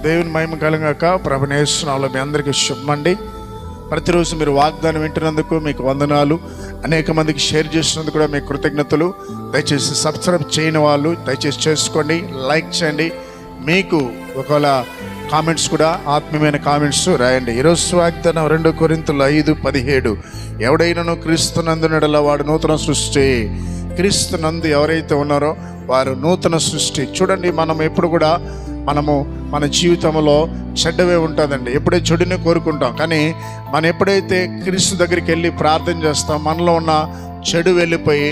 దేవుని మహిమ కలుగాక. ప్రభువైన యేసు నామములో మీ అందరికీ శుభమండి. ప్రతిరోజు మీరు వాగ్దానం వింటున్నందుకు మీకు వందనాలు. అనేక మందికి షేర్ చేసినందుకు కూడా మీకు కృతజ్ఞతలు. దయచేసి సబ్స్క్రైబ్ చేయని వాళ్ళు దయచేసి చేసుకోండి, లైక్ చేయండి. మీకు ఒకవేళ కామెంట్స్ కూడా ఆత్మీయమైన కామెంట్స్ రాయండి. ఈరోజు వాగ్దానం 2 కొరింథీయులు 5:17. ఎవడైనాను క్రీస్తునందునెడల వాడు నూతన సృష్టి. క్రీస్తునందు ఎవరైతే ఉన్నారో వారు నూతన సృష్టి. చూడండి, మనం ఎప్పుడు కూడా మన జీవితంలో చెడ్డవే ఉంటుందండి. ఎప్పుడైతే చెడుని కోరుకుంటాం, కానీ మనం ఎప్పుడైతే క్రీస్తు దగ్గరికి వెళ్ళి ప్రార్థన చేస్తాం, మనలో ఉన్న చెడు వెళ్ళిపోయి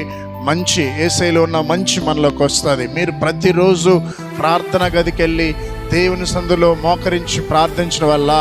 మంచి యేసయ్యలో ఉన్న మంచి మనలోకి వస్తుంది. మీరు ప్రతిరోజు ప్రార్థన గదికి వెళ్ళి దేవుని సందులో మోకరించి ప్రార్థించడం వల్ల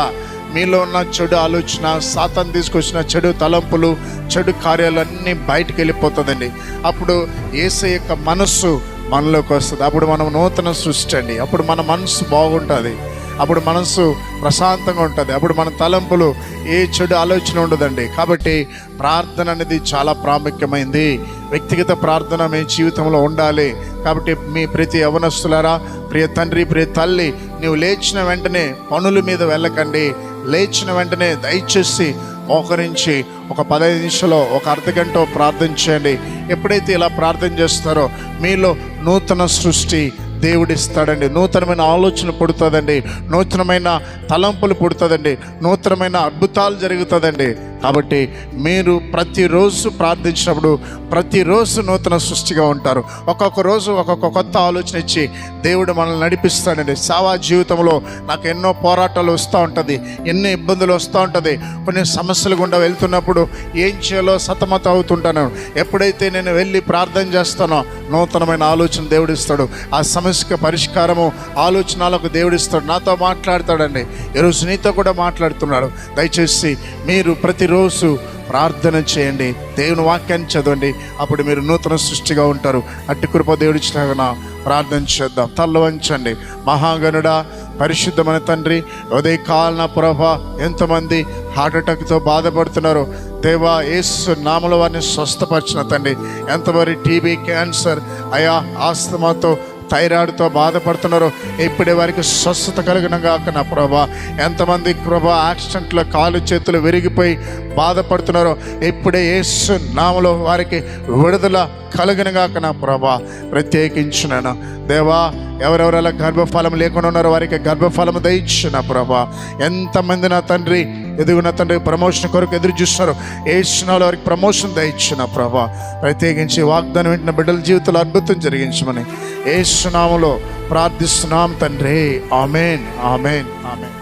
మీలో ఉన్న చెడు ఆలోచన, సాతాను తీసుకొచ్చిన చెడు తలంపులు, చెడు కార్యాలన్నీ బయటికి వెళ్ళిపోతుందండి. అప్పుడు యేసయ్య యొక్క మనస్సు మనలోకి వస్తుంది. అప్పుడు మనం నూతన సృష్టి అండి. అప్పుడు మన మనసు బాగుంటుంది, అప్పుడు మనసు ప్రశాంతంగా ఉంటుంది, అప్పుడు మన తలంపులు ఏ చెడు ఆలోచన ఉండదండి. కాబట్టి ప్రార్థన అనేది చాలా ప్రాముఖ్యమైంది. వ్యక్తిగత ప్రార్థన మీ జీవితంలో ఉండాలి. కాబట్టి మీ ప్రతి యవనస్తులారా, ప్రియ తండ్రి, ప్రియ తల్లి, నీవు లేచిన వెంటనే పనుల మీద వెళ్ళకండి. లేచిన వెంటనే దయచేసి మోకరించి ఒక 15 నిమిషాలు, ఒక అర్ధగంట ప్రార్థన చేయండి. ఎప్పుడైతే ఇలా ప్రార్థన చేస్తారో మీలో నూతన సృష్టి దేవుడిస్తాడండి. నూతనమైన ఆలోచన పుడుతుందండి, నూతనమైన తలంపులు పుడుతుందండి, నూతనమైన అద్భుతాలు జరుగుతుందండి. కాబట్టి మీరు ప్రతిరోజు ప్రార్థించినప్పుడు ప్రతిరోజు నూతన సృష్టిగా ఉంటారు. ఒక్కొక్క రోజు ఒక్కొక్క కొత్త ఆలోచన ఇచ్చి దేవుడు మనల్ని నడిపిస్తాడండి. సేవా జీవితంలో నాకు ఎన్నో పోరాటాలు వస్తూ ఉంటుంది, ఎన్నో ఇబ్బందులు వస్తూ ఉంటుంది. కొన్ని సమస్యలు గుండా వెళ్తున్నప్పుడు ఏం చేయాలో సతమతం అవుతుంటాను. ఎప్పుడైతే నేను వెళ్ళి ప్రార్థన చేస్తానో నూతనమైన ఆలోచన దేవుడిస్తాడు. ఆ సమస్యకు పరిష్కారము ఆలోచనలకు దేవుడిస్తాడు. నాతో మాట్లాడతాడండి. ఈరోజు నీతో కూడా మాట్లాడుతున్నాడు. దయచేసి మీరు ప్రతిరోజు ప్రార్థన చేయండి, దేవుని వాక్యాన్ని చదవండి. అప్పుడు మీరు నూతన సృష్టిగా ఉంటారు. అట్టి కృప దేవుడిచ్చినా ప్రార్థన చేద్దాం. తల్ల వంచండి. మహాగణుడా, పరిశుద్ధమైన తండ్రి, ఉదయకాలన ప్రభా, ఎంతమంది హార్ట్ అటాక్తో బాధపడుతున్నారు దేవా, యేసు నామములో వారిని స్వస్థపరిచిన తండ్రి. ఎంతమంది టీబీ, క్యాన్సర్, ఆస్తమాతో, థైరాయిడ్తో బాధపడుతున్నారు, ఇప్పుడే వారికి స్వస్థత కలిగిన గాక నా ప్రభా. ఎంతమంది ప్రభా యాక్సిడెంట్లో కాలు చేతులు విరిగిపోయి బాధపడుతున్నారో ఇప్పుడే యేసు నామములో వారికి విడుదల కలిగిన గాక నా ప్రభా. ప్రత్యేకించున్నాను దేవా, ఎవరెవరెలా గర్భఫలం లేకుండా ఉన్నారో వారికి గర్భఫలం దయచిన ప్రభా. ఎంతమంది నా తండ్రి ఎదుగున తండ్రి ప్రమోషన్ కొరకు ఎదురు చూస్తున్నారు, యేసునామములో వారికి ప్రమోషన్ దయచిన ప్రభా. ప్రత్యేకించి వాగ్దానం వింటున్న బిడ్డల జీవితంలో అద్భుతం జరిగించమని యేసునామములో ప్రార్థిస్తున్నాం తండ్రి. ఆమేన్, ఆమేన్, ఆమేన్.